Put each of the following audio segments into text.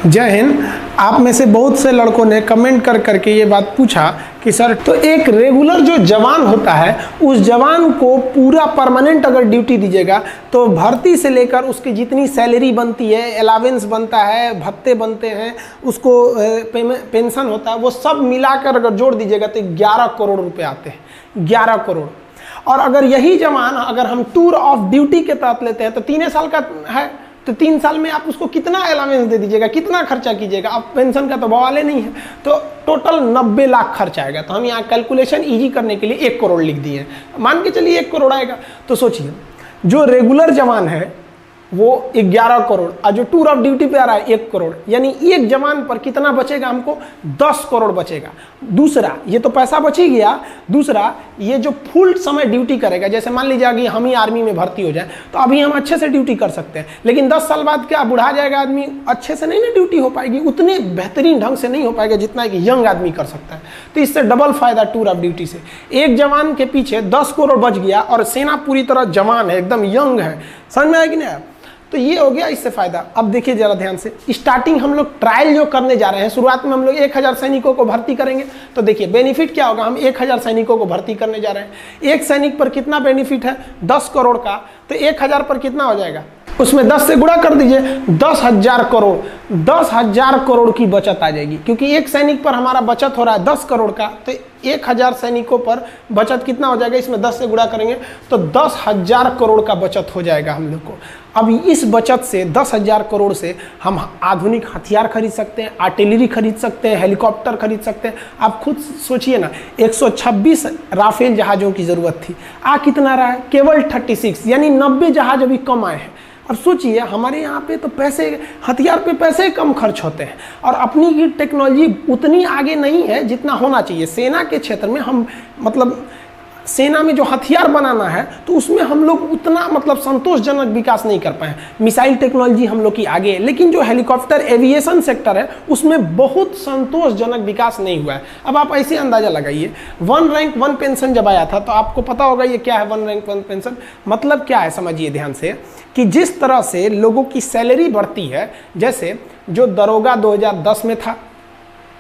जय हिंद। आप में से बहुत से लड़कों ने कमेंट कर करके ये बात पूछा कि सर तो एक रेगुलर जो जवान होता है उस जवान को पूरा परमानेंट अगर ड्यूटी दीजिएगा तो भर्ती से लेकर उसकी जितनी सैलरी बनती है, अलावेंस बनता है, भत्ते बनते हैं, उसको पेंशन होता है, वो सब मिलाकर अगर जोड़ दीजिएगा तो 11 करोड़ रुपए आते हैं। 11 करोड़। और अगर यही जवान अगर हम टूर ऑफ ड्यूटी के तहत लेते हैं तो 3 साल का है तो 3 साल में आप उसको कितना अलावेंस दे दीजिएगा, कितना खर्चा कीजिएगा। अब पेंशन का तो बवाले नहीं है, तो टोटल 90 लाख खर्च आएगा। तो हम यहाँ कैलकुलेशन इजी करने के लिए 1 करोड़ लिख दिए, मान के चलिए 1 करोड़ आएगा। तो सोचिए जो रेगुलर जवान है वो 11 करोड़ और जो टूर ऑफ ड्यूटी पे आ रहा है 1 करोड़, यानी एक जवान पर कितना बचेगा, हमको 10 करोड़ बचेगा। दूसरा, ये तो पैसा बच ही गया, दूसरा ये जो फुल समय ड्यूटी करेगा, जैसे मान लीजिए कि हम ही आर्मी में भर्ती हो जाए तो अभी हम अच्छे से ड्यूटी कर सकते हैं, लेकिन 10 साल बाद क्या बुढ़ा जाएगा आदमी, अच्छे से नहीं ना ड्यूटी हो पाएगी, उतने बेहतरीन ढंग से नहीं हो पाएगा जितना कि यंग आदमी कर सकता है। तो इससे डबल फायदा टूर ऑफ ड्यूटी से। एक जवान के पीछे 10 करोड़ बच गया और सेना पूरी तरह जवान है, एकदम यंग है। समझ में आएगी ना? तो ये हो गया इससे फायदा। अब देखिए जरा ध्यान से, स्टार्टिंग हम लोग ट्रायल जो करने जा रहे हैं, शुरुआत में हम लोग 1000 सैनिकों को भर्ती करेंगे। तो देखिए बेनिफिट क्या होगा, हम 1000 सैनिकों को भर्ती करने जा रहे हैं। एक सैनिक पर कितना बेनिफिट है, 10 करोड़ का, तो 1000 पर कितना हो जाएगा, उसमें 10 से गुणा कर दीजिए, 10,000 करोड़। 10,000 करोड़ की बचत आ जाएगी, क्योंकि एक सैनिक पर हमारा बचत हो रहा है 10 करोड़ का, तो 1000 सैनिकों पर बचत कितना हो जाएगा, इसमें 10 से गुणा करेंगे तो 10,000 करोड़ का बचत हो जाएगा हम लोग को। अब इस बचत से 10,000 करोड़ से हम आधुनिक हथियार खरीद सकते हैं, आर्टिलरी खरीद सकते हैं, हेलीकॉप्टर खरीद सकते हैं। आप खुद सोचिए ना, 126 राफेल जहाज़ों की ज़रूरत थी, आ कितना रहा है, केवल 36, यानी 90 जहाज़ अभी कम आए हैं। अब सोचिए हमारे यहाँ पे तो पैसे, हथियार पे पैसे कम खर्च होते हैं और अपनी की टेक्नोलॉजी उतनी आगे नहीं है जितना होना चाहिए। सेना के क्षेत्र में हम मतलब सेना में जो हथियार बनाना है तो उसमें हम लोग उतना मतलब संतोषजनक विकास नहीं कर पाए। मिसाइल टेक्नोलॉजी हम लोग की आगे है, लेकिन जो हेलीकॉप्टर एविएशन सेक्टर है उसमें बहुत संतोषजनक विकास नहीं हुआ है। अब आप ऐसे अंदाजा लगाइए, 1 रैंक 1 पेंशन जब आया था तो आपको पता होगा ये क्या है 1 रैंक 1 पेंशन, मतलब क्या है समझिए ध्यान से, कि जिस तरह से लोगों की सैलरी बढ़ती है, जैसे जो दरोगा 2010 में था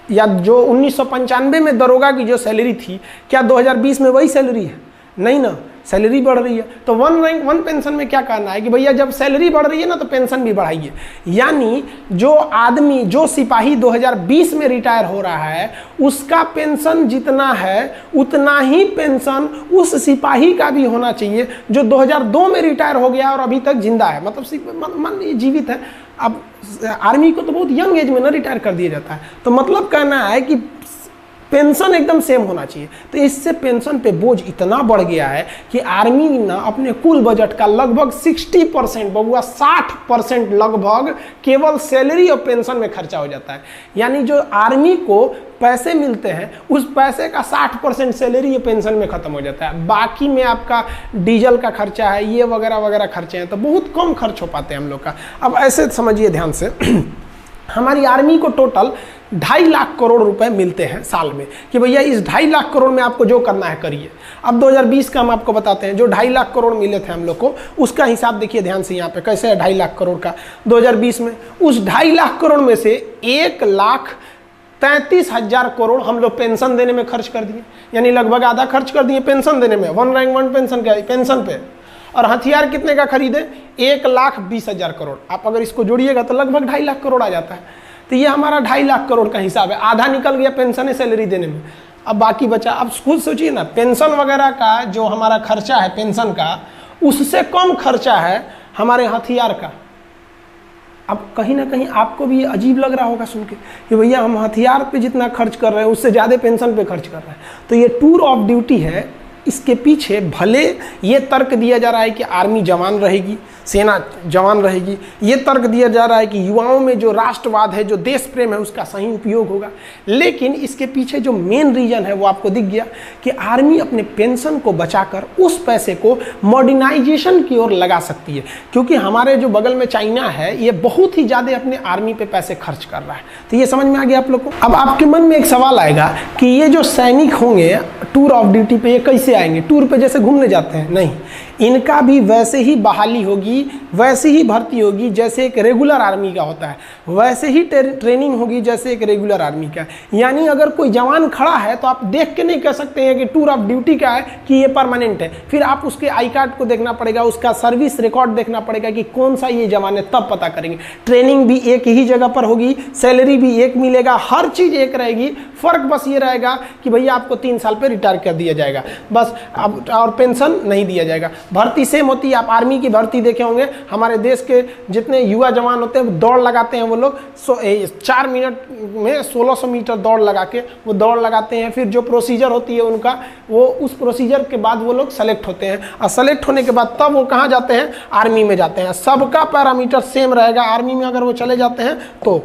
या जो 1995 में दरोगा की जो सैलरी थी, क्या 2020 में वही सैलरी है? नहीं ना, सैलरी बढ़ रही है। तो 1 रैंक 1 पेंशन में क्या कहना है कि भैया जब सैलरी बढ़ रही है ना तो पेंशन भी बढ़ाइए। यानी जो आदमी, जो सिपाही 2020 में रिटायर हो रहा है उसका पेंशन जितना है उतना ही पेंशन उस सिपाही का भी होना चाहिए जो 2002 में रिटायर हो गया और अभी तक जिंदा है, मतलब मान लीजिए जीवित है। अब आर्मी को तो बहुत यंग एज में ना रिटायर कर दिया जाता है, तो मतलब कहना है कि पेंशन एकदम सेम होना चाहिए। तो इससे पेंशन पे बोझ इतना बढ़ गया है कि आर्मी ना अपने कुल बजट का लगभग 60%, बबुआ 60% लगभग केवल सैलरी और पेंशन में खर्चा हो जाता है। यानी जो आर्मी को पैसे मिलते हैं उस पैसे का 60% सैलरी या पेंशन में खत्म हो जाता है। बाकी में आपका डीजल का खर्चा है, ये वगैरह वगैरह खर्चे हैं, तो बहुत कम खर्च हो पाते हैं हम लोग का। अब ऐसे समझिए ध्यान से हमारी आर्मी को टोटल 2.5 लाख करोड़ रुपए मिलते हैं साल में, कि भैया इस 2.5 लाख करोड़ में आपको जो करना है करिए। अब 2020 का हम आपको बताते हैं, जो 2.5 लाख करोड़ मिले थे हम लोग को उसका हिसाब देखिए ध्यान से यहाँ पे कैसे है। 2.5 लाख करोड़ का 2020 में, उस 2.5 लाख करोड़ में से 1,33,000 करोड़ हम लोग पेंशन देने में खर्च कर दिए, यानी लगभग आधा खर्च कर दिए पेंशन देने में, 1 रैंक 1 पेंशन का पेंशन पे। और हथियार कितने का खरीदे, 1,20,000 करोड़। आप अगर इसको जोड़िएगा तो लगभग 2.5 लाख करोड़ आ जाता है। तो ये हमारा 2.5 लाख करोड़ का हिसाब है, आधा निकल गया पेंशन सैलरी देने में, अब बाकी बचा। अब खुद सोचिए ना, पेंशन वगैरह का जो हमारा खर्चा है पेंशन का, उससे कम खर्चा है हमारे हथियार का। अब कहीं ना कहीं आपको भी ये अजीब लग रहा होगा सुन के कि भैया हम हथियार पे जितना खर्च कर रहे हैं उससे ज़्यादा पेंशन पे खर्च कर रहे हैं। तो ये टूर ऑफ ड्यूटी है, इसके पीछे भले ये तर्क दिया जा रहा है कि आर्मी जवान रहेगी, सेना जवान रहेगी, ये तर्क दिया जा रहा है कि युवाओं में जो राष्ट्रवाद है, जो देश प्रेम है, उसका सही उपयोग होगा, लेकिन इसके पीछे जो मेन रीजन है वो आपको दिख गया कि आर्मी अपने पेंशन को बचाकर उस पैसे को मॉडर्नाइजेशन की ओर लगा सकती है। क्योंकि हमारे जो बगल में चाइना है ये बहुत ही ज़्यादा अपने आर्मी पे पैसे खर्च कर रहा है। तो ये समझ में आ गया आप लोग को। अब आपके मन में एक सवाल आएगा कि ये जो सैनिक होंगे टूर ऑफ ड्यूटी पे, ये कैसे आएंगे? टूर पे जैसे घूमने जाते हैं? नहीं, इनका भी वैसे ही बहाली होगी, वैसे ही भर्ती होगी जैसे एक रेगुलर आर्मी का होता है, वैसे ही ट्रेनिंग होगी जैसे एक रेगुलर आर्मी का। यानी अगर कोई जवान खड़ा है तो आप देख के नहीं कह सकते हैं कि टूर ऑफ ड्यूटी का है कि ये परमानेंट है, फिर आप उसके आई कार्ड को देखना पड़ेगा, उसका सर्विस रिकॉर्ड देखना पड़ेगा कि कौन सा ये जवान है, तब पता करेंगे। ट्रेनिंग भी एक ही जगह पर होगी, सैलरी भी एक मिलेगा, हर चीज़ एक रहेगी। फर्क बस ये रहेगा कि भैया आपको 3 साल पे रिटायर कर दिया जाएगा बस, अब और पेंशन नहीं दिया जाएगा। भर्ती सेम होती है। आप आर्मी की भर्ती देखे होंगे, हमारे देश के जितने युवा जवान होते हैं दौड़ लगाते हैं, वो लोग 4 मिनट में 1600 मीटर दौड़ लगा के वो दौड़ लगाते हैं। फिर जो प्रोसीजर होती है उनका, वो उस प्रोसीजर के बाद वो लोग सेलेक्ट होते हैं, और सेलेक्ट होने के बाद तब वो कहाँ जाते हैं, आर्मी में जाते हैं। सबका पैरामीटर सेम रहेगा। आर्मी में अगर वो चले जाते हैं तो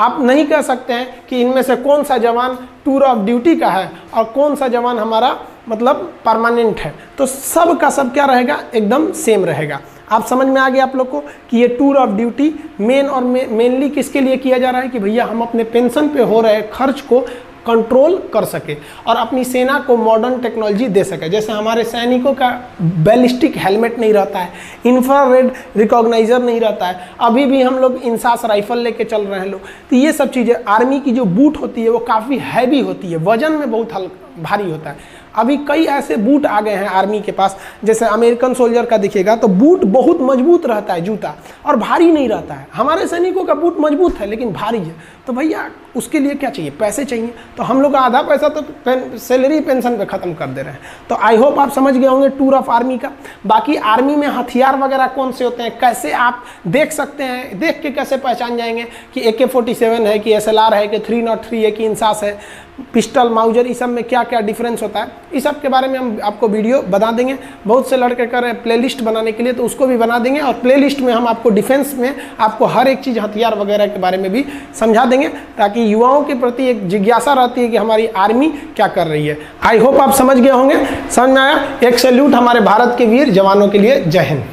आप नहीं कह सकते हैं कि इनमें से कौन सा जवान टूर ऑफ ड्यूटी का है और कौन सा जवान हमारा मतलब परमानेंट है। तो सब का सब क्या रहेगा, एकदम सेम रहेगा। आप समझ में आ गया आप लोग को कि ये टूर ऑफ ड्यूटी मेनली किसके लिए किया जा रहा है कि भैया हम अपने पेंशन पे हो रहे खर्च को कंट्रोल कर सके और अपनी सेना को मॉडर्न टेक्नोलॉजी दे सके। जैसे हमारे सैनिकों का बैलिस्टिक हेलमेट नहीं रहता है, इंफ्रारेड रिकॉग्नाइजर नहीं रहता है, अभी भी हम लोग इंसास राइफल लेके चल रहे हैं लोग। तो ये सब चीज़ें, आर्मी की जो बूट होती है वो काफ़ी हैवी होती है, वजन में बहुत भारी होता है। अभी कई ऐसे बूट आ गए हैं आर्मी के पास, जैसे अमेरिकन सोल्जर का देखिएगा तो बूट बहुत मजबूत रहता है जूता, और भारी नहीं रहता है। हमारे सैनिकों का बूट मजबूत है लेकिन भारी है। तो भैया उसके लिए क्या चाहिए, पैसे चाहिए। तो हम लोग का आधा पैसा तो सैलरी पेंशन पे ख़त्म कर दे रहे हैं। तो आई होप आप समझ गए होंगे टूर ऑफ आर्मी का। बाकी आर्मी में हथियार वगैरह कौन से होते हैं, कैसे आप देख सकते हैं, देख के कैसे पहचान जाएंगे कि AK-47 है कि SLR है कि 303 है कि इंसास है, पिस्टल, माउजर, इस सब में क्या क्या डिफरेंस होता है, इस सब के बारे में हम आपको वीडियो बना देंगे। बहुत से लड़के कर रहे हैं प्लेलिस्ट बनाने के लिए, तो उसको भी बना देंगे, और प्लेलिस्ट में हम आपको डिफेंस में आपको हर एक चीज़ हथियार वगैरह के बारे में भी समझा देंगे, ताकि युवाओं के प्रति एक जिज्ञासा रहती है कि हमारी आर्मी क्या कर रही है। आई होप आप समझ गए होंगे। समझ में आया। एक सैल्यूट हमारे भारत के वीर जवानों के लिए। जय हिंद।